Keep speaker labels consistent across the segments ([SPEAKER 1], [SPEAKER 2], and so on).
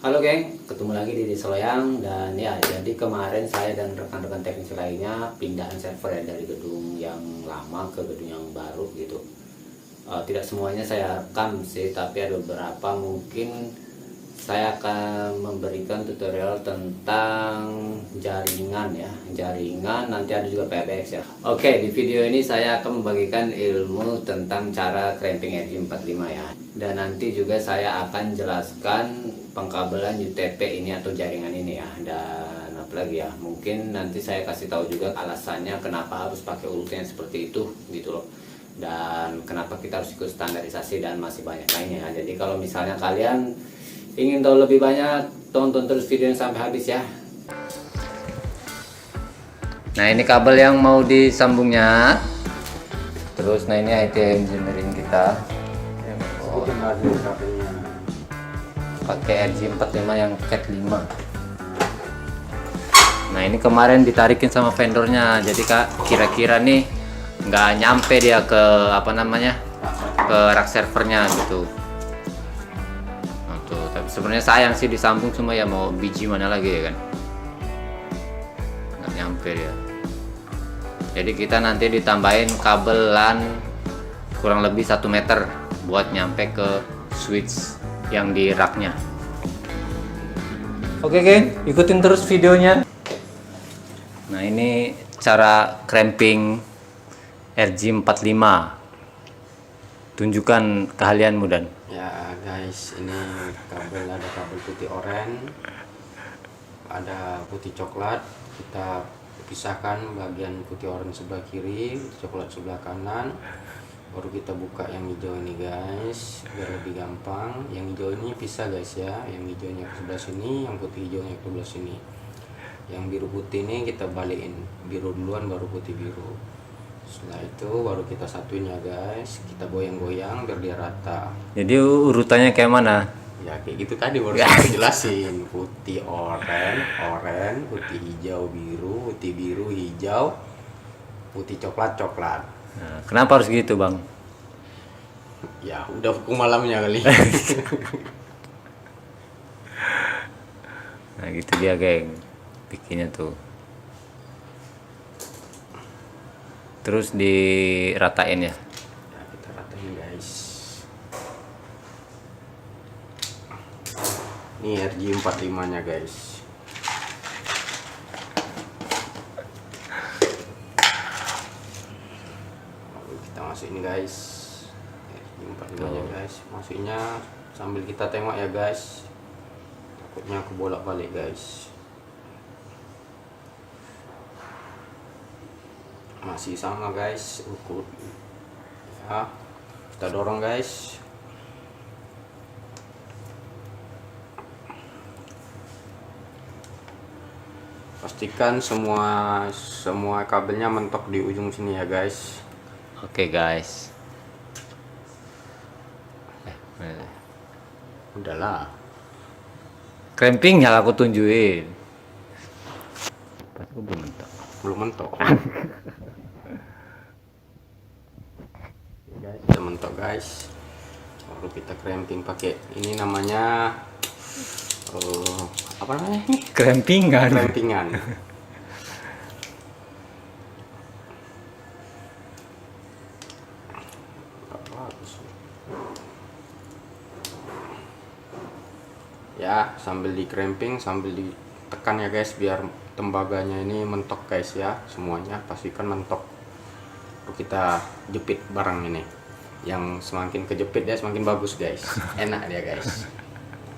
[SPEAKER 1] Halo geng, ketemu lagi di Desa Loyang. Dan ya, jadi kemarin saya dan rekan-rekan teknisi lainnya pindahan server ya dari gedung yang lama ke gedung yang baru gitu. Tidak semuanya saya rekam sih, tapi ada beberapa mungkin saya akan memberikan tutorial tentang jaringan ya, jaringan, nanti ada juga PBX ya. Oke, di video ini saya akan membagikan ilmu tentang cara cramping RJ45 ya, dan nanti juga saya akan jelaskan pengkabelan UTP ini atau jaringan ini ya, dan apalagi ya, mungkin nanti saya kasih tahu juga alasannya kenapa harus pakai urutan seperti itu gitu loh, dan kenapa kita harus ikut standarisasi, dan masih banyak lainnya ya. Jadi kalau misalnya kalian ingin tahu lebih banyak, tonton terus videonya sampai habis ya. Nah, ini kabel yang mau disambungnya. Terus nah ini IT engineering kita. Oh, pakai RJ45 yang cat 5. Nah, ini kemarin ditarikin sama vendornya. Jadi Kak, kira-kira nih nggak nyampe dia ke apa namanya? Ke rak servernya gitu. Tapi sebenarnya sayang sih disambung, cuma ya mau biji mana lagi ya kan, nggak nyampe dia. Jadi kita nanti ditambahin kabel LAN kurang lebih 1 meter buat nyampe ke switch yang di raknya. Oke geng, ikutin terus videonya. Nah, ini cara cramping RJ45. Tunjukkan keahlianmu Dan.
[SPEAKER 2] Ya guys, ini kabel, ada kabel putih oranye, ada putih coklat. Kita pisahkan bagian putih oranye sebelah kiri, putih coklat sebelah kanan. Baru kita buka yang hijau ini guys, biar lebih gampang. Yang hijau ini pisah guys ya, yang hijaunya ke sebelah sini, yang putih hijaunya ke sebelah sini. Yang biru putih ini kita balikin, biru duluan baru putih biru. Setelah itu baru kita satuin ya guys, kita goyang-goyang biar dia rata.
[SPEAKER 1] Jadi urutannya kayak mana?
[SPEAKER 2] Ya kayak gitu tadi baru saya jelasin. Putih oranye, putih hijau biru, putih biru hijau, putih coklat coklat.
[SPEAKER 1] Nah, kenapa harus gitu Bang?
[SPEAKER 2] Ya udah hukum malamnya kali.
[SPEAKER 1] Nah gitu dia geng, bikinnya tuh. Terus diratain ya.
[SPEAKER 2] Ya kita ratain guys. Ini RJ45 nya guys. Lalu kita masukin guys, RJ45 nya guys. Masuknya sambil kita tengok ya guys, takutnya aku bolak-balik guys. Masih sama guys, ukur ya, kita dorong guys. Pastikan semua kabelnya mentok di ujung sini ya guys.
[SPEAKER 1] Oke guys.
[SPEAKER 2] Udahlah,
[SPEAKER 1] Cramping yang aku tunjukin. Pas aku belum mentok.
[SPEAKER 2] belum mentok. Guys, kita mentok guys. Baru kita cramping pakai ini namanya apa namanya ini?
[SPEAKER 1] Crampingan.
[SPEAKER 2] Crampingan. Ya, sambil di cramping sambil ditekan ya guys, biar tembaganya ini mentok guys ya, semuanya pastikan mentok. Lalu kita jepit barang ini, yang semakin kejepit dia semakin bagus guys, enak dia guys.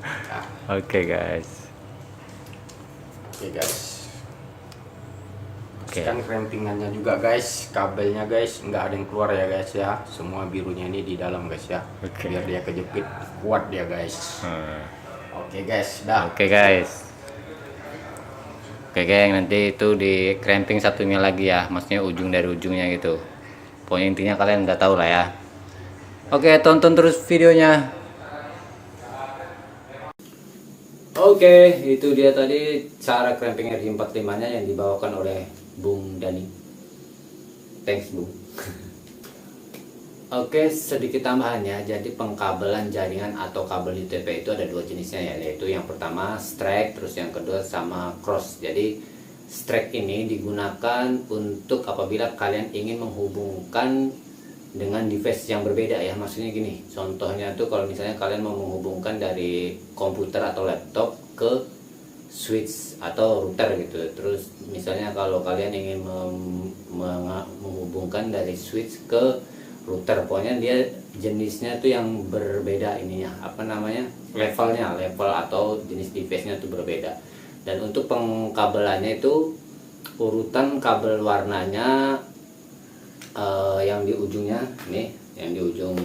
[SPEAKER 2] Nah,
[SPEAKER 1] Oke guys.
[SPEAKER 2] oke guys,
[SPEAKER 1] Oke.
[SPEAKER 2] pastikan crampingannya juga guys, kabelnya guys nggak ada yang keluar ya guys ya, semua birunya ini di dalam guys ya.
[SPEAKER 1] Oke.
[SPEAKER 2] Biar dia kejepit kuat dia guys. Oke guys, dah.
[SPEAKER 1] Oke guys. Oke geng, nanti itu di cramping satunya lagi ya, maksudnya ujung dari ujungnya gitu. Pokoknya intinya kalian udah tahu lah ya. Oke, tonton terus videonya. Oke, itu dia tadi cara cramping RJ45 nya yang dibawakan oleh Bung Dani. Thanks Bung. Oke, sedikit tambahannya. Jadi pengkabelan jaringan atau kabel UTP itu ada dua jenisnya ya, yaitu yang pertama strike, terus yang kedua sama cross. Jadi strike ini digunakan untuk apabila kalian ingin menghubungkan dengan device yang berbeda ya. Maksudnya gini, contohnya tuh kalau misalnya kalian mau menghubungkan dari komputer atau laptop ke switch atau router gitu. Terus misalnya kalau kalian ingin menghubungkan dari switch ke router, pokoknya dia jenisnya tuh yang berbeda ininya, apa namanya, level atau jenis device-nya tuh berbeda. Dan untuk pengkabelannya itu urutan kabel warnanya, yang di ujungnya nih, yang di ujung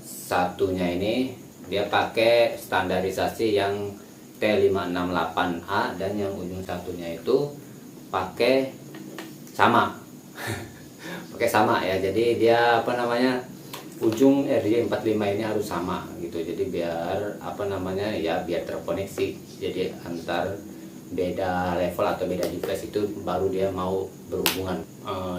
[SPEAKER 1] satunya ini dia pakai standarisasi yang T568A, dan yang ujung satunya itu pakai sama pakai sama ya. Jadi dia apa namanya, ujung RJ45 ini harus sama gitu. Jadi biar apa namanya ya, biar terkoneksi. Jadi antar beda level atau beda device itu baru dia mau berhubungan.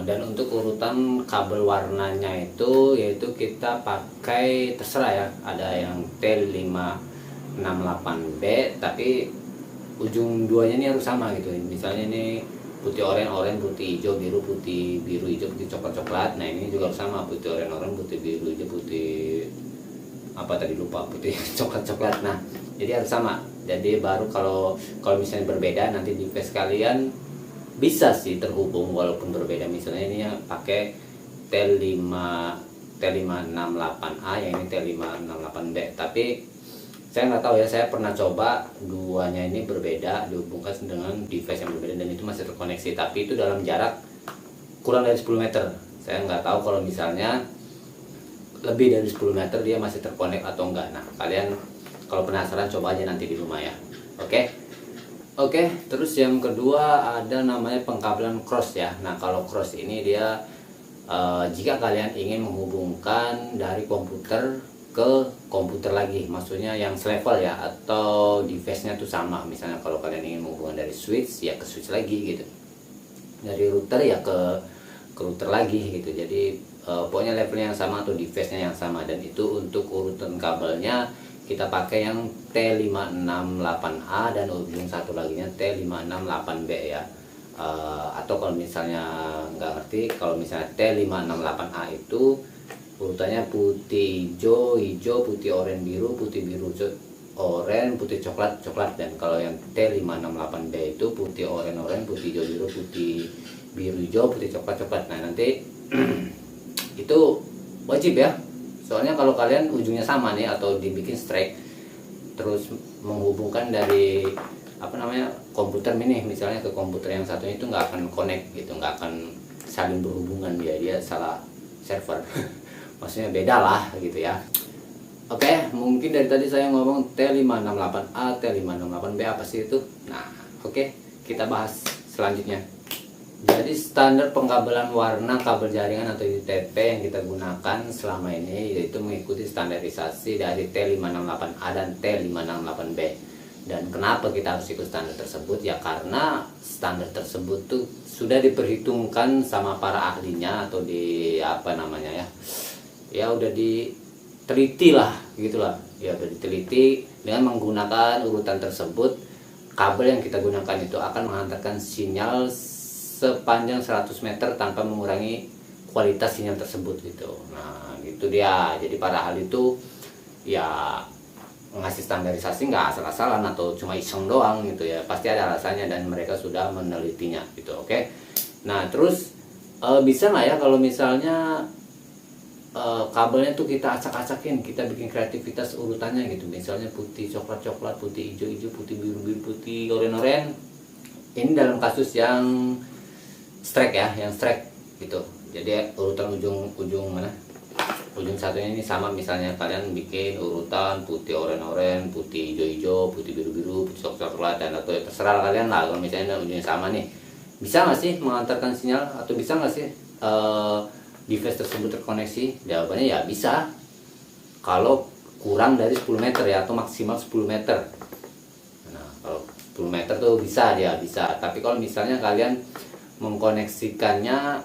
[SPEAKER 1] Dan untuk urutan kabel warnanya itu, yaitu kita pakai terserah ya, ada yang T568B tapi ujung duanya ini harus sama gitu. Misalnya ini putih oranye, putih hijau, biru, putih biru, hijau, putih coklat. Nah ini juga harus sama, putih oranye, putih biru, hijau, putih apa tadi lupa, putih coklat. Nah jadi harus sama. Jadi baru kalau misalnya berbeda, nanti device kalian bisa sih terhubung walaupun berbeda. Misalnya ini ya pakai T568A, yang ini T568B, tapi saya nggak tahu ya, saya pernah coba duanya ini berbeda, dihubungkan dengan device yang berbeda, dan itu masih terkoneksi, tapi itu dalam jarak kurang dari 10 meter. Saya nggak tahu kalau misalnya lebih dari 10 meter dia masih terkonek atau enggak. Nah kalian kalau penasaran coba aja nanti di rumah ya. Oke, terus yang kedua ada namanya pengkabelan cross ya. Nah kalau cross ini dia jika kalian ingin menghubungkan dari komputer ke komputer lagi, maksudnya yang selevel ya, atau device-nya tuh sama. Misalnya kalau kalian ingin menghubungkan dari switch ya ke switch lagi gitu, dari router ya ke router lagi gitu. Jadi pokoknya levelnya yang sama atau device-nya yang sama. Dan itu untuk urutan kabelnya kita pakai yang T568A, dan ujung satu laginya T568B ya. Atau kalau misalnya nggak ngerti, kalau misalnya T568A itu urutannya putih hijau, putih oranye biru, putih biru oranye, putih coklat. Dan kalau yang T568B itu putih oranye, putih hijau biru, putih biru hijau, putih coklat. Nah nanti itu wajib ya, soalnya kalau kalian ujungnya sama nih atau dibikin strike, terus menghubungkan dari apa namanya komputer ini misalnya ke komputer yang satunya, itu nggak akan connect gitu, nggak akan saling berhubungan, dia salah server maksudnya beda lah gitu ya. Oke, mungkin dari tadi saya ngomong T568A, T568B apa sih itu. Nah oke, kita bahas selanjutnya. Jadi standar pengkabelan warna kabel jaringan atau UTP yang kita gunakan selama ini yaitu mengikuti standarisasi dari T568A dan T568B. Dan kenapa kita harus ikut standar tersebut? Ya karena standar tersebut tuh sudah diperhitungkan sama para ahlinya, atau di apa namanya ya udah diteliti lah gitulah ya, udah diteliti. Dengan menggunakan urutan tersebut, kabel yang kita gunakan itu akan menghantarkan sinyal sepanjang 100 meter tanpa mengurangi kualitas sinyal tersebut gitu. Nah gitu dia. Jadi para ahli itu ya ngasih standarisasi nggak asal-asalan atau cuma iseng doang gitu ya, pasti ada alasannya dan mereka sudah menelitinya gitu. Oke, nah terus bisa nggak ya kalau misalnya kabelnya tuh kita acak-acakin, kita bikin kreativitas urutannya gitu, misalnya putih coklat, putih hijau, putih biru, putih oranye. Ini dalam kasus yang strike ya, yang strike gitu. Jadi urutan ujung mana, ujung satunya ini sama. Misalnya kalian bikin urutan putih oranye, putih hijau, putih biru, putih coklat, dan atau terserah kalian lah. Kalau misalnya ujungnya sama nih, bisa nggak sih mengantarkan sinyal, atau bisa nggak sih device tersebut terkoneksi? Jawabannya ya bisa, kalau kurang dari 10 meter ya, atau maksimal 10 meter. Nah kalau 10 meter tuh bisa dia bisa. Tapi kalau misalnya kalian mengkoneksikannya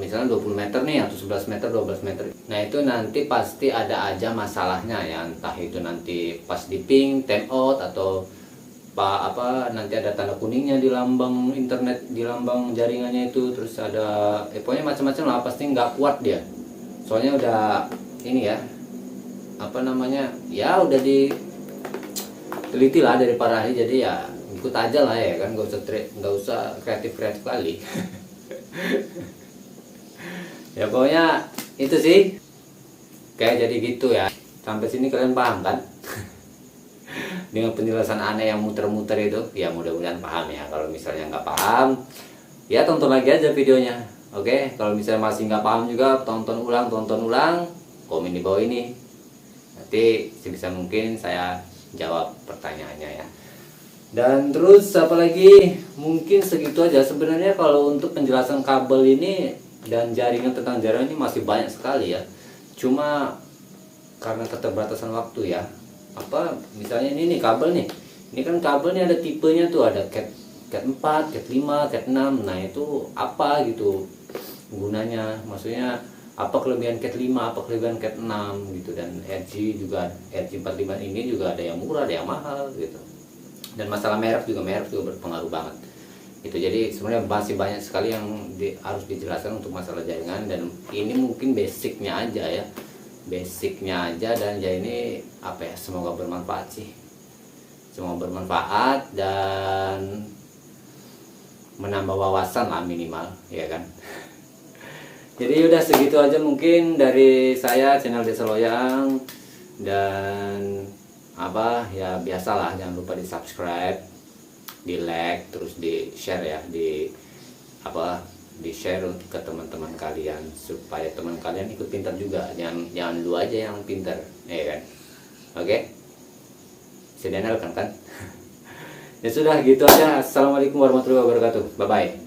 [SPEAKER 1] misalnya 20 meter nih atau 11 meter 12 meter. Nah itu nanti pasti ada aja masalahnya ya, entah itu nanti pas di ping time out atau apa nanti ada tanda kuningnya di lambang internet, di lambang jaringannya itu, terus ada pokoknya macam-macam lah, pasti nggak kuat dia. Soalnya udah ini ya, apa namanya ya, udah diteliti lah dari para ahli, jadi ya ikut aja lah ya kan, nggak usah kreatif kali. Ya pokoknya itu sih, kayak jadi gitu ya. Sampai sini kalian paham kan? Dengan penjelasan aneh yang muter-muter itu, ya mudah-mudahan paham ya. Kalau misalnya nggak paham, ya tonton lagi aja videonya. Oke, kalau misalnya masih nggak paham juga, tonton ulang, komen di bawah ini. Nanti sebisa mungkin saya jawab pertanyaannya ya. Dan terus apalagi, mungkin segitu aja sebenarnya. Kalau untuk penjelasan kabel ini dan jaringan, tentang jaringan ini masih banyak sekali ya. Cuma karena keterbatasan waktu ya, apa misalnya ini nih kabel nih, ini kan kabel nih ada tipenya tuh, ada cat 4, cat 5, cat 6. Nah itu apa gitu gunanya, maksudnya apa kelebihan cat 5, apa kelebihan cat 6 gitu. Dan RG juga, RG45 ini juga ada yang murah, ada yang mahal gitu. Dan masalah merek juga berpengaruh banget itu. Jadi sebenarnya masih banyak sekali yang harus dijelaskan untuk masalah jaringan, dan ini mungkin basicnya aja ya, dan ya ini apa ya, semoga bermanfaat sih, semoga bermanfaat dan menambah wawasan lah minimal ya kan. Jadi udah segitu aja mungkin dari saya, channel Desa Loyang. Dan apa ya, biasalah jangan lupa di subscribe, di like, terus di share ya, di share ke teman-teman kalian, supaya teman kalian ikut pintar juga. Jangan lu aja yang pintar ya kan. Oke, Daniel kan. Ya sudah gitu aja. Assalamualaikum warahmatullahi wabarakatuh. Bye bye.